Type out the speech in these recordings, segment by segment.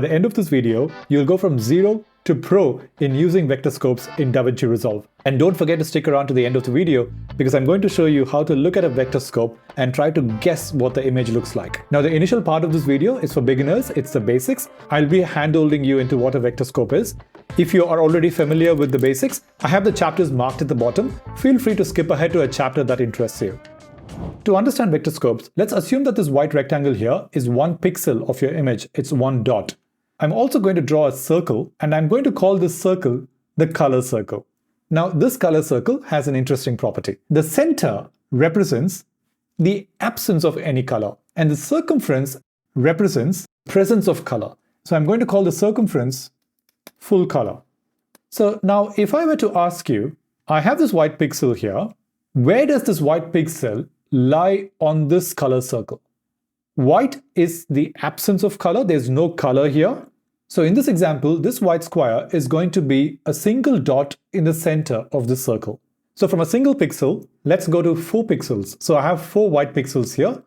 At the end of this video, you'll go from 0 to pro in using vectorscopes in Davinci Resolve. And don't forget to stick around to the end of the video because I'm going to show you how to look at a vectorscope and try to guess what the image looks like. Now, the initial part of this video is for beginners. It's the basics. I'll be hand-holding you into what a vectorscope is. If you are already familiar with the basics, I have the chapters marked at the bottom. Feel free to skip ahead to a chapter that interests you. To understand vectorscopes, let's assume that this white rectangle here is 1 pixel of your image. It's 1 dot. I'm also going to draw a circle, and I'm going to call this circle the color circle. Now, this color circle has an interesting property. The center represents the absence of any color, and the circumference represents presence of color. So I'm going to call the circumference full color. So now, if I were to ask you, I have this white pixel here. Where does this white pixel lie on this color circle? White is the absence of color. There's no color here. So in this example, this white square is going to be a single dot in the center of the circle. So from a single pixel, let's go to 4 pixels. So I have 4 white pixels here.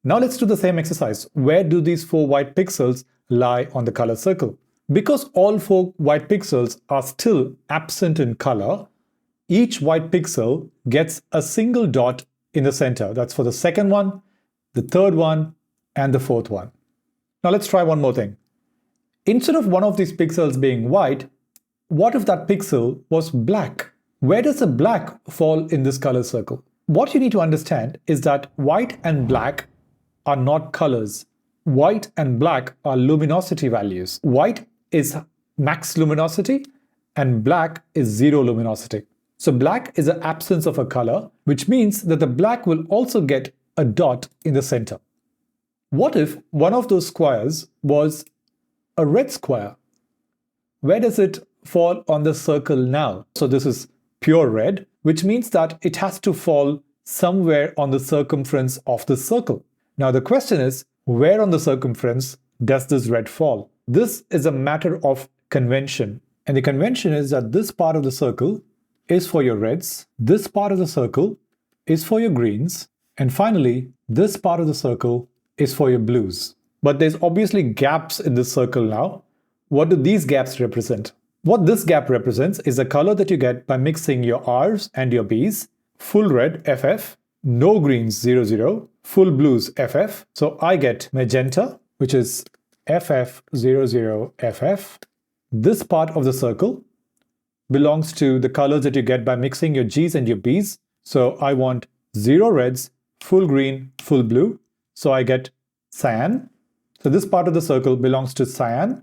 Now let's do the same exercise. Where do these 4 white pixels lie on the color circle? Because all 4 white pixels are still absent in color, each white pixel gets a single dot in the center. That's for the second one, the third one, and the fourth one. Now let's try one more thing. Instead of one of these pixels being white, what if that pixel was black? Where does the black fall in this color circle? What you need to understand is that white and black are not colors. White and black are luminosity values. White is max luminosity and black is 0 luminosity. So black is the absence of a color, which means that the black will also get a dot in the center. What if one of those squares was a red square? Where does it fall on the circle now? So this is pure red, which means that it has to fall somewhere on the circumference of the circle. Now the question is, where on the circumference does this red fall? This is a matter of convention. And the convention is that this part of the circle is for your reds, this part of the circle is for your greens, and finally, this part of the circle is for your blues. But there's obviously gaps in this circle now. What do these gaps represent? What this gap represents is the color that you get by mixing your R's and your B's. Full red, FF, no greens, 0, 0, full blues, FF. So I get magenta, which is FF, 0, 0, FF. This part of the circle belongs to the colors that you get by mixing your G's and your B's. So I want 0 reds, full green, full blue. So I get cyan. So this part of the circle belongs to cyan.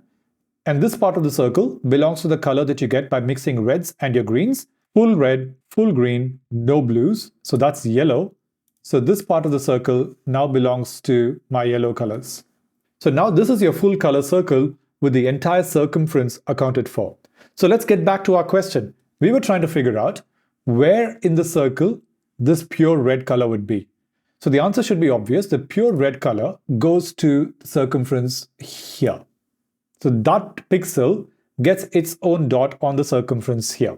And this part of the circle belongs to the color that you get by mixing reds and your greens. Full red, full green, no blues. So that's yellow. So this part of the circle now belongs to my yellow colors. So now this is your full color circle with the entire circumference accounted for. So let's get back to our question. We were trying to figure out where in the circle this pure red color would be. So the answer should be obvious. The pure red color goes to the circumference here. So that pixel gets its own dot on the circumference here.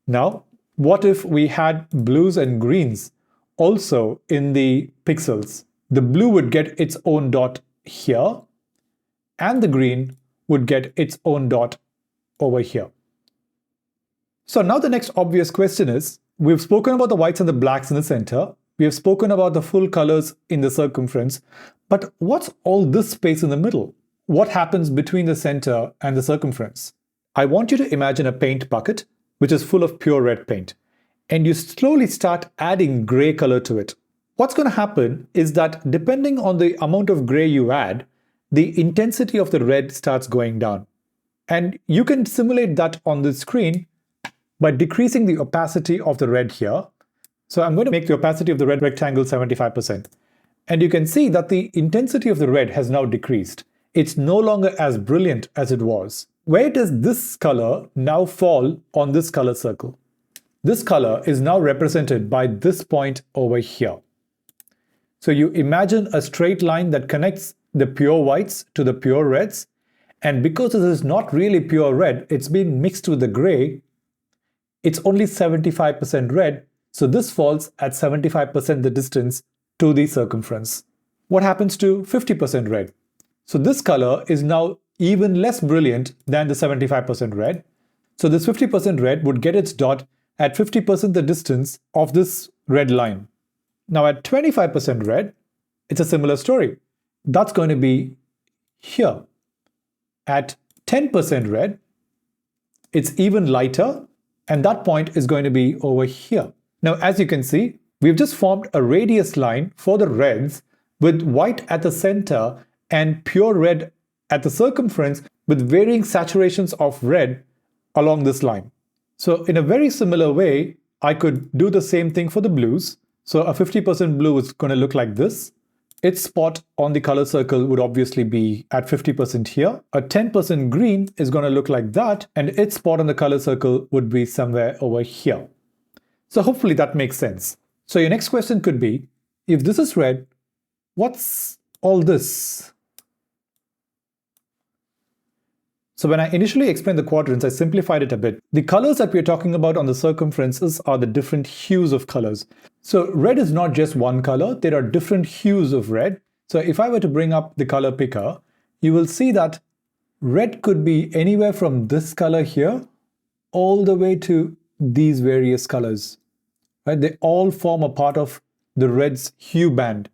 Now, what if we had blues and greens also in the pixels? The blue would get its own dot here, and the green would get its own dot over here. So now the next obvious question is, we've spoken about the whites and the blacks in the center. We have spoken about the full colors in the circumference. But what's all this space in the middle? What happens between the center and the circumference? I want you to imagine a paint bucket, which is full of pure red paint. And you slowly start adding gray color to it. What's going to happen is that depending on the amount of gray you add, the intensity of the red starts going down. And you can simulate that on the screen by decreasing the opacity of the red here. So I'm going to make the opacity of the red rectangle 75%. And you can see that the intensity of the red has now decreased. It's no longer as brilliant as it was. Where does this color now fall on this color circle? This color is now represented by this point over here. So you imagine a straight line that connects the pure whites to the pure reds. And because this is not really pure red, it's been mixed with the gray. It's only 75% red. So this falls at 75% the distance to the circumference. What happens to 50% red? So this color is now even less brilliant than the 75% red. So this 50% red would get its dot at 50% the distance of this red line. Now at 25% red, it's a similar story. That's going to be here. At 10% red, it's even lighter, and that point is going to be over here. Now, as you can see, we've just formed a radius line for the reds with white at the center and pure red at the circumference with varying saturations of red along this line. So in a very similar way, I could do the same thing for the blues. So a 50% blue is going to look like this. Its spot on the color circle would obviously be at 50% here. A 10% green is going to look like that, and its spot on the color circle would be somewhere over here. So hopefully that makes sense. So your next question could be, if this is red, what's all this? So when I initially explained the quadrants, I simplified it a bit. The colors that we're talking about on the circumferences are the different hues of colors. So red is not just one color, there are different hues of red. So if I were to bring up the color picker, you will see that red could be anywhere from this color here all the way to these various colors. Right? They all form a part of the red's hue band.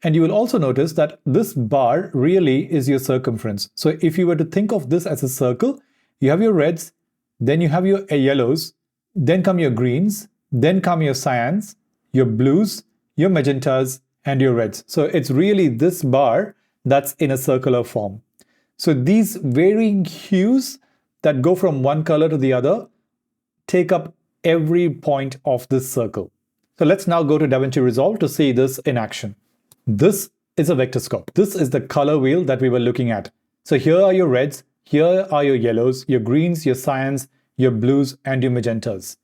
And you will also notice that this bar really is your circumference. So if you were to think of this as a circle, you have your reds, then you have your yellows, then come your greens, then come your cyans, your blues, your magentas, and your reds. So it's really this bar that's in a circular form. So these varying hues that go from one color to the other take up every point of this circle. So let's now go to Davinci Resolve to see this in action. This is a vectorscope. This is the color wheel that we were looking at. So here are your reds, here are your yellows, your greens, your cyans, your blues, and your magentas.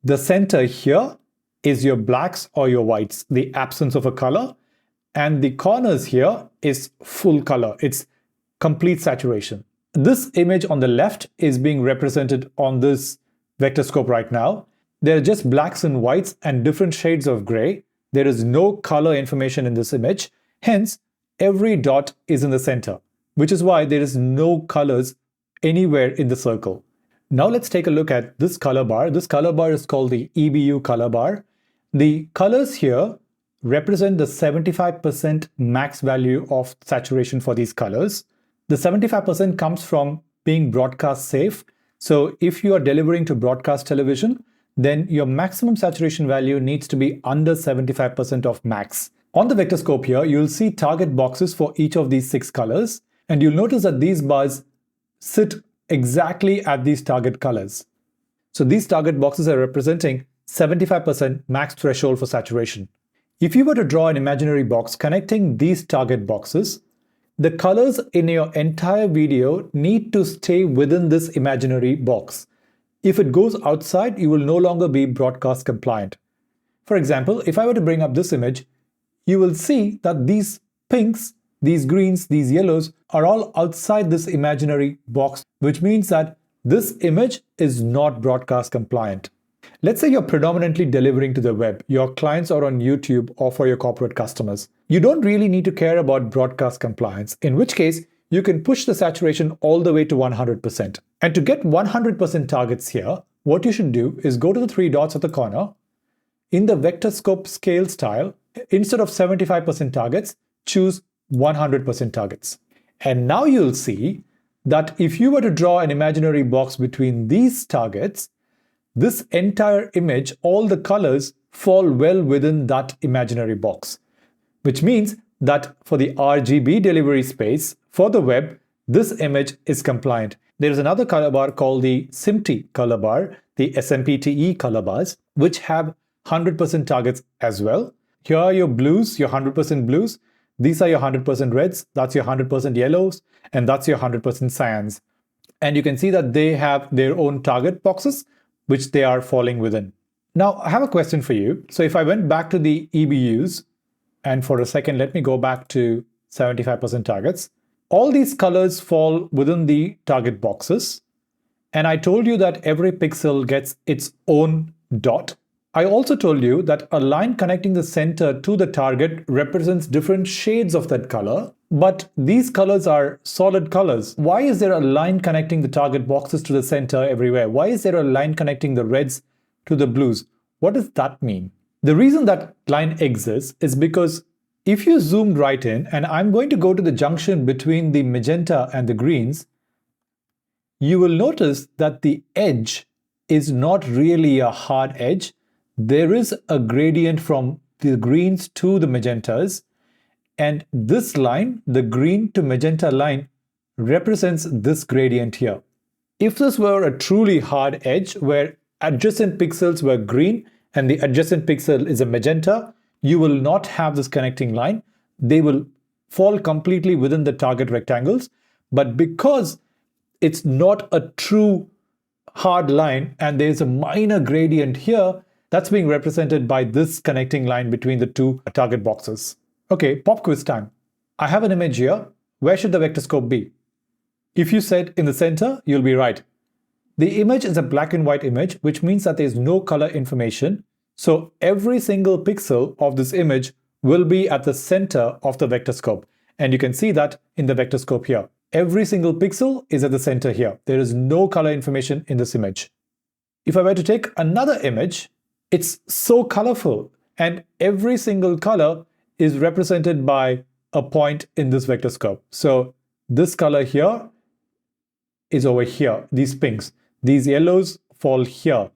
The center here is your blacks or your whites, the absence of a color. And the corners here is full color. It's complete saturation. This image on the left is being represented on this vectorscope right now. There are just blacks and whites and different shades of gray. There is no color information in this image. Hence, every dot is in the center, which is why there is no colors anywhere in the circle. Now let's take a look at this color bar. This color bar is called the EBU color bar. The colors here represent the 75% max value of saturation for these colors. The 75% comes from being broadcast safe. So if you are delivering to broadcast television, then your maximum saturation value needs to be under 75% of max. On the vectorscope here, you'll see target boxes for each of these 6 colors, and you'll notice that these bars sit exactly at these target colors. So these target boxes are representing 75% max threshold for saturation. If you were to draw an imaginary box connecting these target boxes, the colors in your entire video need to stay within this imaginary box. If it goes outside, you will no longer be broadcast compliant. For example, if I were to bring up this image, you will see that these pinks, these greens, these yellows are all outside this imaginary box, which means that this image is not broadcast compliant. Let's say you're predominantly delivering to the web. Your clients are on YouTube or for your corporate customers. You don't really need to care about broadcast compliance, in which case you can push the saturation all the way to 100%. And to get 100% targets here, what you should do is go to the 3 dots at the corner. In the Vectorscope scale style, instead of 75% targets, choose 100% targets. And now you'll see that if you were to draw an imaginary box between these targets, this entire image, all the colors fall well within that imaginary box, which means that for the RGB delivery space for the web, this image is compliant. There is another color bar called the SMPTE color bar, the SMPTE color bars, which have 100% targets as well. Here are your blues, your 100% blues. These are your 100% reds, that's your 100% yellows, and that's your 100% cyans. And you can see that they have their own target boxes, which they are falling within. Now, I have a question for you. So if I went back to the EBUs, and for a second, let me go back to 75% targets. All these colors fall within the target boxes. And I told you that every pixel gets its own dot. I also told you that a line connecting the center to the target represents different shades of that color. But these colors are solid colors. Why is there a line connecting the target boxes to the center everywhere? Why is there a line connecting the reds to the blues? What does that mean? The reason that line exists is because if you zoomed right in, and I'm going to go to the junction between the magenta and the greens, you will notice that the edge is not really a hard edge. There is a gradient from the greens to the magentas, and this line, the green to magenta line, represents this gradient here. If this were a truly hard edge where adjacent pixels were green and the adjacent pixel is a magenta, you will not have this connecting line. They will fall completely within the target rectangles. But because it's not a true hard line and there's a minor gradient here, that's being represented by this connecting line between the two target boxes. Okay, pop quiz time. I have an image here. Where should the vectorscope be? If you said in the center, you'll be right. The image is a black and white image, which means that there's no color information. So every single pixel of this image will be at the center of the vectorscope. And you can see that in the vectorscope here. Every single pixel is at the center here. There is no color information in this image. If I were to take another image, it's so colorful, and every single color is represented by a point in this vectorscope. So this color here is over here, these pinks. These yellows fall here.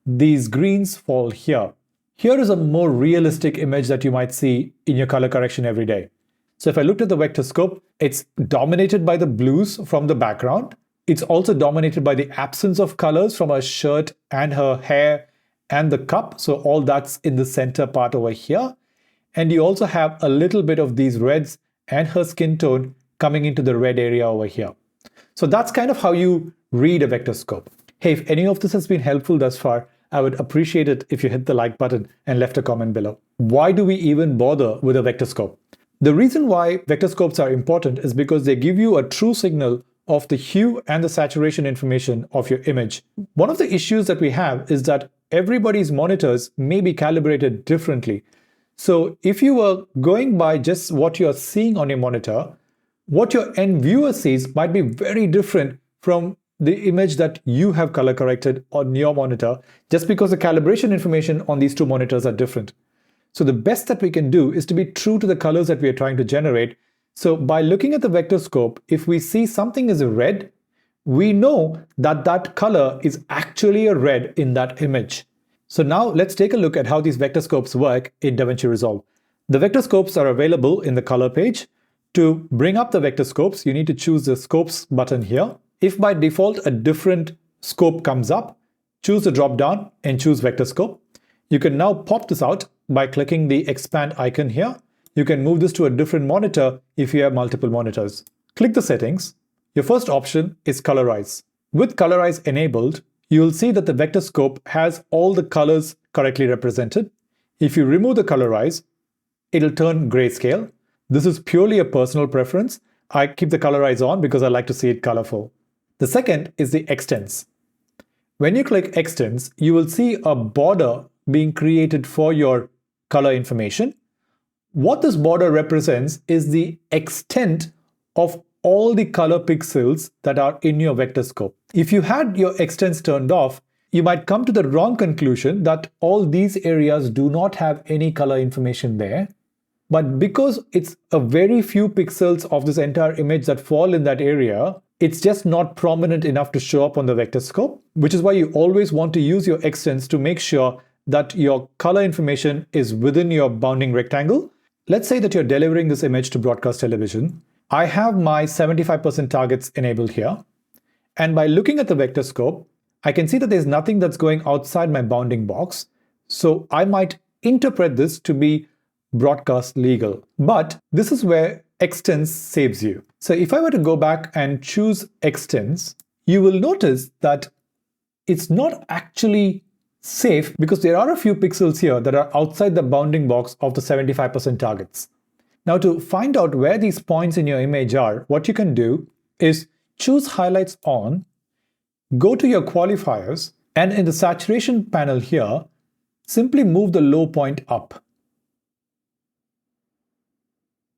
These greens fall here. Here is a more realistic image that you might see in your color correction every day. So if I looked at the vectorscope, it's dominated by the blues from the background. It's also dominated by the absence of colors from her shirt and her hair and the cup. So all that's in the center part over here. And you also have a little bit of these reds and her skin tone coming into the red area over here. So that's kind of how you read a vectorscope. Hey, if any of this has been helpful thus far, I would appreciate it if you hit the like button and left a comment below. Why do we even bother with a vectorscope? The reason why vectorscopes are important is because they give you a true signal of the hue and the saturation information of your image. One of the issues that we have is that everybody's monitors may be calibrated differently. So if you were going by just what you're seeing on your monitor, what your end viewer sees might be very different from the image that you have color corrected on your monitor, just because the calibration information on these two monitors are different. So the best that we can do is to be true to the colors that we are trying to generate. So by looking at the vectorscope, if we see something is a red, we know that that color is actually a red in that image. So now let's take a look at how these vectorscopes work in Davinci Resolve. The vectorscopes are available in the color page. To bring up the vectorscopes, you need to choose the scopes button here. If by default a different scope comes up, choose the drop down and choose vectorscope. You can now pop this out by clicking the expand icon here. You can move this to a different monitor if you have multiple monitors. Click the settings. Your first option is Colorize. With Colorize enabled, you will see that the vectorscope has all the colors correctly represented. If you remove the Colorize, it'll turn grayscale. This is purely a personal preference. I keep the Colorize on because I like to see it colorful. The second is the Extends. When you click Extends, you will see a border being created for your color information. What this border represents is the extent of all the color pixels that are in your vectorscope. If you had your extents turned off, you might come to the wrong conclusion that all these areas do not have any color information there. But because it's a very few pixels of this entire image that fall in that area, it's just not prominent enough to show up on the vectorscope, which is why you always want to use your extents to make sure that your color information is within your bounding rectangle. Let's say that you're delivering this image to broadcast television. I have my 75% targets enabled here. And by looking at the vectorscope, I can see that there's nothing that's going outside my bounding box. So I might interpret this to be broadcast legal. But this is where Extends saves you. So if I were to go back and choose Extends, you will notice that it's not actually safe because there are a few pixels here that are outside the bounding box of the 75% targets. Now to find out where these points in your image are, what you can do is choose Highlights on, go to your qualifiers, and in the saturation panel here, simply move the low point up.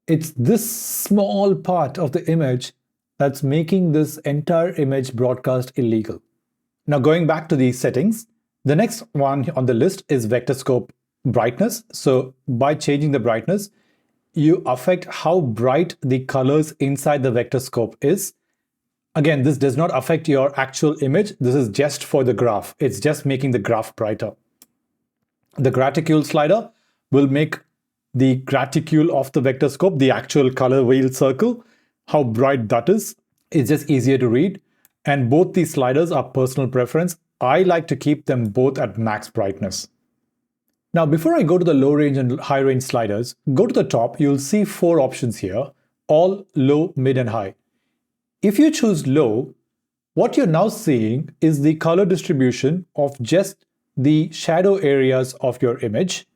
It's this small part of the image that's making this entire image broadcast illegal. Now going back to the settings, the next one on the list is Vectorscope brightness. So by changing the brightness, you affect how bright the colors inside the Vectorscope is. Again, this does not affect your actual image. This is just for the graph. It's just making the graph brighter. The graticule slider will make the graticule of the Vectorscope, the actual color wheel circle, how bright that is. It's just easier to read. And both these sliders are personal preference. I like to keep them both at max brightness. Now, before I go to the low range and high range sliders, go to the top, you'll see 4 options here, all low, mid, and high. If you choose low, what you're now seeing is the color distribution of just the shadow areas of your image.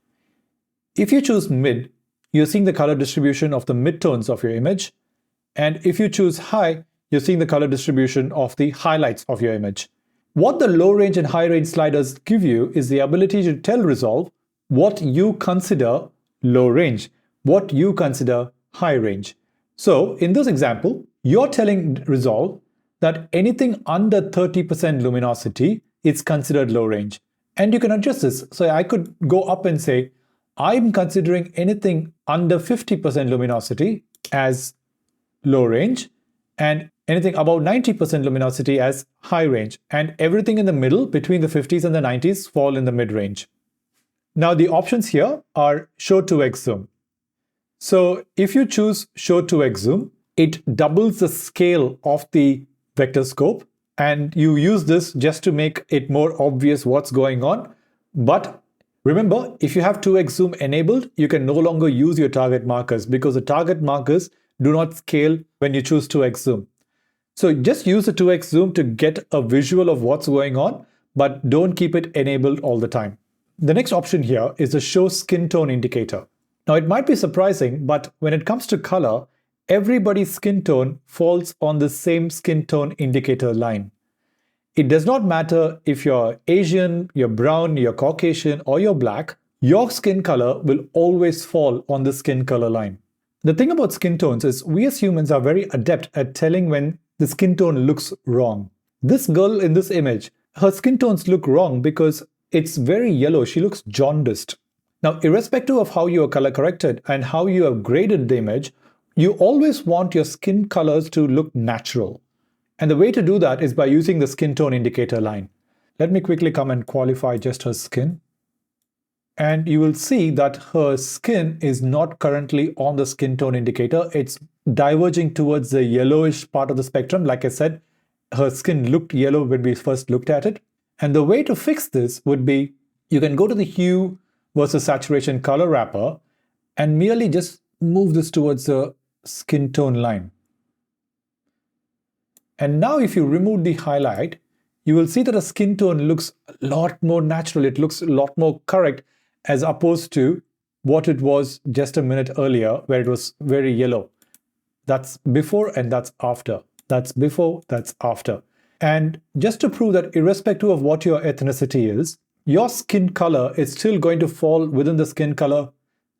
If you choose mid, you're seeing the color distribution of the midtones of your image. And if you choose high, you're seeing the color distribution of the highlights of your image. What the low range and high range sliders give you is the ability to tell Resolve what you consider low range, what you consider high range. So in this example, you're telling Resolve that anything under 30% luminosity is considered low range. And you can adjust this. So I could go up and say, I'm considering anything under 50% luminosity as low range and anything above 90% luminosity as high range. And everything in the middle between the 50s and the 90s fall in the mid range. Now the options here are show 2x zoom. So if you choose show 2x zoom, it doubles the scale of the Vectorscope, and you use this just to make it more obvious what's going on. But remember, if you have 2x zoom enabled, you can no longer use your target markers because the target markers do not scale when you choose 2x zoom. So just use the 2x zoom to get a visual of what's going on, but don't keep it enabled all the time. The next option here is the show skin tone indicator. Now it might be surprising, but when it comes to color, everybody's skin tone falls on the same skin tone indicator line. It does not matter if you're Asian, you're brown, you're Caucasian, or you're black, your skin color will always fall on the skin color line. The thing about skin tones is we as humans are very adept at telling when the skin tone looks wrong. This girl in this image, her skin tones look wrong because it's very yellow. She looks jaundiced. Now, irrespective of how you are color corrected and how you have graded the image, you always want your skin colors to look natural. And the way to do that is by using the skin tone indicator line. Let me quickly come and qualify just her skin. And you will see that her skin is not currently on the skin tone indicator. It's diverging towards the yellowish part of the spectrum. Like I said, her skin looked yellow when we first looked at it. And the way to fix this would be, you can go to the hue versus saturation color wrapper and merely just move this towards the skin tone line. And now if you remove the highlight, you will see that the skin tone looks a lot more natural. It looks a lot more correct as opposed to what it was just a minute earlier where it was very yellow. That's before and that's after. That's before, that's after. And just to prove that irrespective of what your ethnicity is, your skin color is still going to fall within the skin color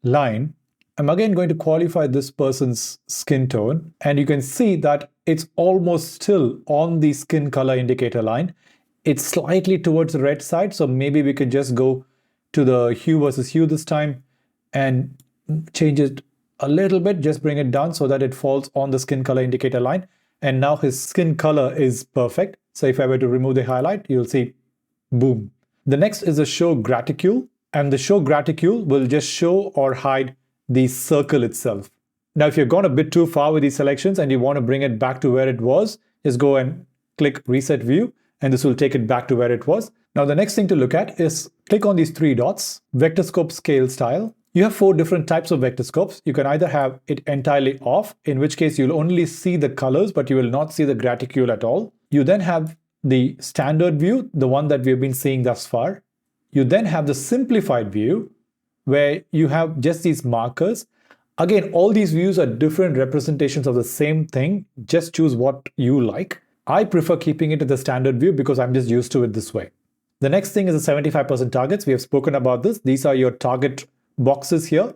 line. I'm again going to qualify this person's skin tone, and you can see that it's almost still on the skin color indicator line. It's slightly towards the red side, so maybe we can just go to the hue versus hue this time and change it a little bit, just bring it down so that it falls on the skin color indicator line. And now his skin color is perfect. So if I were to remove the highlight, you'll see, boom. The next is the show graticule, and the show graticule will just show or hide the circle itself. Now, if you've gone a bit too far with these selections and you want to bring it back to where it was, just go and click reset view, and this will take it back to where it was. Now, the next thing to look at is click on these 3 dots, Vectorscope scale style. You have 4 different types of Vectorscopes. You can either have it entirely off, in which case you'll only see the colors, but you will not see the graticule at all. You then have the standard view, the one that we've been seeing thus far. You then have the simplified view, where you have just these markers. Again, all these views are different representations of the same thing. Just choose what you like. I prefer keeping it in the standard view because I'm just used to it this way. The next thing is the 75% targets. We have spoken about this. These are your target boxes here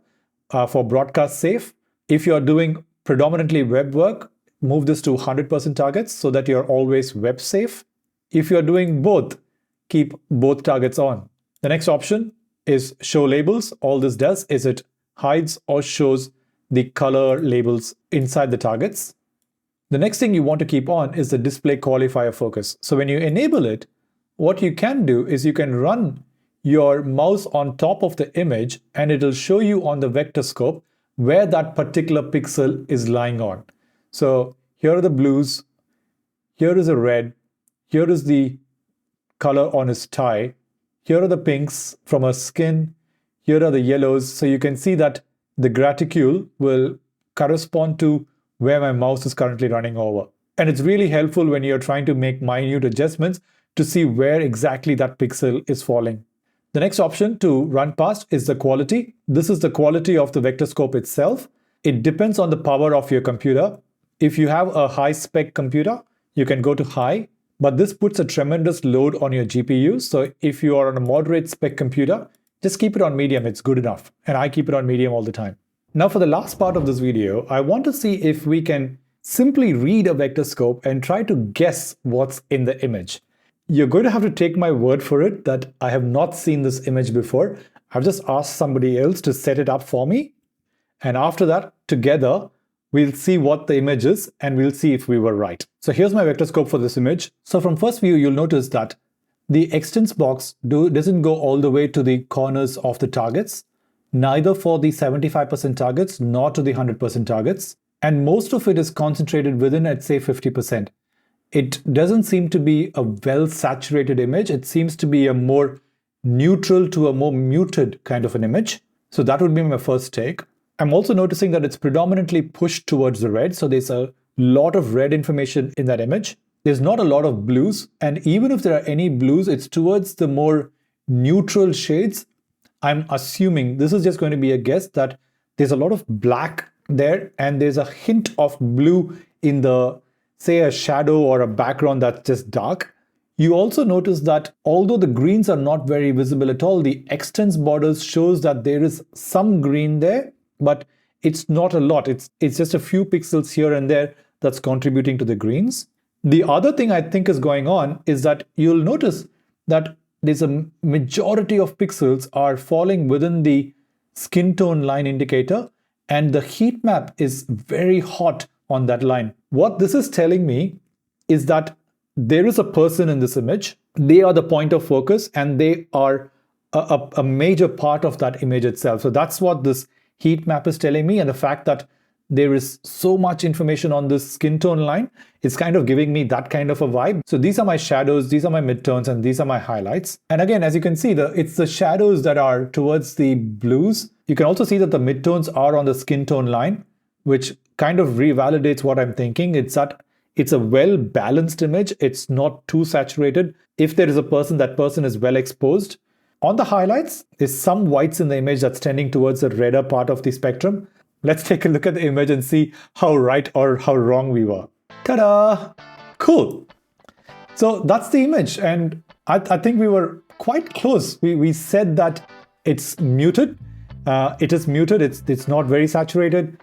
for broadcast safe. If you're doing predominantly web work, move this to 100% targets so that you're always web safe. If you're doing both, keep both targets on. The next option is show labels. All this does is it hides or shows the color labels inside the targets. The next thing you want to keep on is the display qualifier focus. So when you enable it, what you can do is you can run your mouse on top of the image and it'll show you on the Vectorscope where that particular pixel is lying on. So here are the blues, here is a red, here is the color on his tie, here are the pinks from her skin, here are the yellows. So you can see that the graticule will correspond to where my mouse is currently running over. And it's really helpful when you're trying to make minute adjustments to see where exactly that pixel is falling. The next option to run past is the quality. This is the quality of the Vectorscope itself. It depends on the power of your computer. If you have a high spec computer, you can go to high, but this puts a tremendous load on your GPU. So if you are on a moderate spec computer, just keep it on medium, it's good enough. And I keep it on medium all the time. Now for the last part of this video, I want to see if we can simply read a Vectorscope and try to guess what's in the image. You're going to have to take my word for it that I have not seen this image before. I've just asked somebody else to set it up for me. And after that, together, we'll see what the image is and we'll see if we were right. So here's my Vectorscope for this image. So from first view, you'll notice that the extents box doesn't go all the way to the corners of the targets, neither for the 75% targets nor to the 100% targets. And most of it is concentrated within, I'd say, 50%. It doesn't seem to be a well-saturated image. It seems to be a more neutral to a more muted kind of an image. So that would be my first take. I'm also noticing that it's predominantly pushed towards the red. So there's a lot of red information in that image. There's not a lot of blues. And even if there are any blues, it's towards the more neutral shades. I'm assuming, this is just going to be a guess, that there's a lot of black there and there's a hint of blue in the, say, a shadow or a background that's just dark. You also notice that although the greens are not very visible at all, the extents borders shows that there is some green there, but it's not a lot. It's just a few pixels here and there that's contributing to the greens. The other thing I think is going on is that you'll notice that there's a majority of pixels are falling within the skin tone line indicator, and the heat map is very hot on that line. What this is telling me is that there is a person in this image. They are the point of focus and they are a major part of that image itself. So that's what this heat map is telling me, and the fact that there is so much information on this skin tone line is kind of giving me that kind of a vibe. So these are my shadows, these are my midtones, and these are my highlights. And again, as you can see, it's the shadows that are towards the blues. You can also see that the midtones are on the skin tone line, which kind of revalidates what I'm thinking. It's that it's a well-balanced image. It's not too saturated. If there is a person, that person is well exposed. On the highlights, there's some whites in the image that's tending towards the redder part of the spectrum. Let's take a look at the image and see how right or how wrong we were. Ta-da! Cool. So that's the image. And I think we were quite close. We said that it's muted. It is muted. It's not very saturated.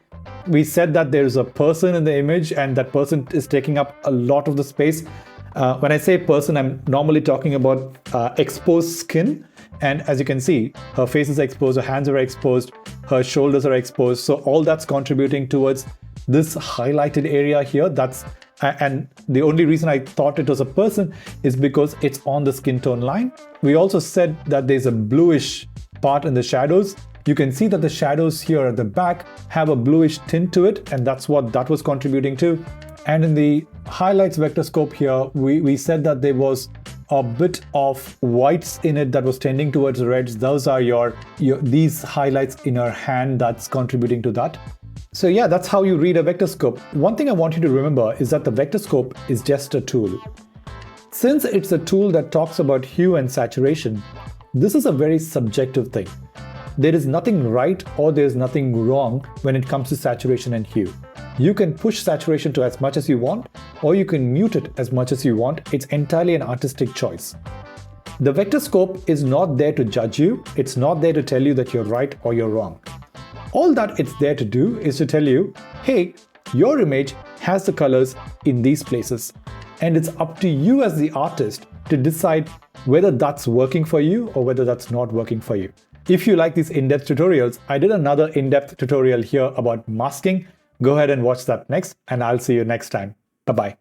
We said that there's a person in the image and that person is taking up a lot of the space. When I say person, I'm normally talking about exposed skin. And as you can see, her face is exposed, her hands are exposed, her shoulders are exposed. So all that's contributing towards this highlighted area here. And the only reason I thought it was a person is because it's on the skin tone line. We also said that there's a bluish part in the shadows. You can see that the shadows here at the back have a bluish tint to it, and that's what that was contributing to. And in the highlights Vectorscope here, we said that there was a bit of whites in it that was tending towards the reds. Those are these highlights in her hand that's contributing to that. So yeah, that's how you read a Vectorscope. One thing I want you to remember is that the Vectorscope is just a tool. Since it's a tool that talks about hue and saturation, this is a very subjective thing. There is nothing right or there's nothing wrong when it comes to saturation and hue. You can push saturation to as much as you want, or you can mute it as much as you want. It's entirely an artistic choice. The Vectorscope is not there to judge you. It's not there to tell you that you're right or you're wrong. All that it's there to do is to tell you, hey, your image has the colors in these places. And it's up to you as the artist to decide whether that's working for you or whether that's not working for you. If you like these in-depth tutorials, I did another in-depth tutorial here about masking. Go ahead and watch that next, and I'll see you next time. Bye-bye.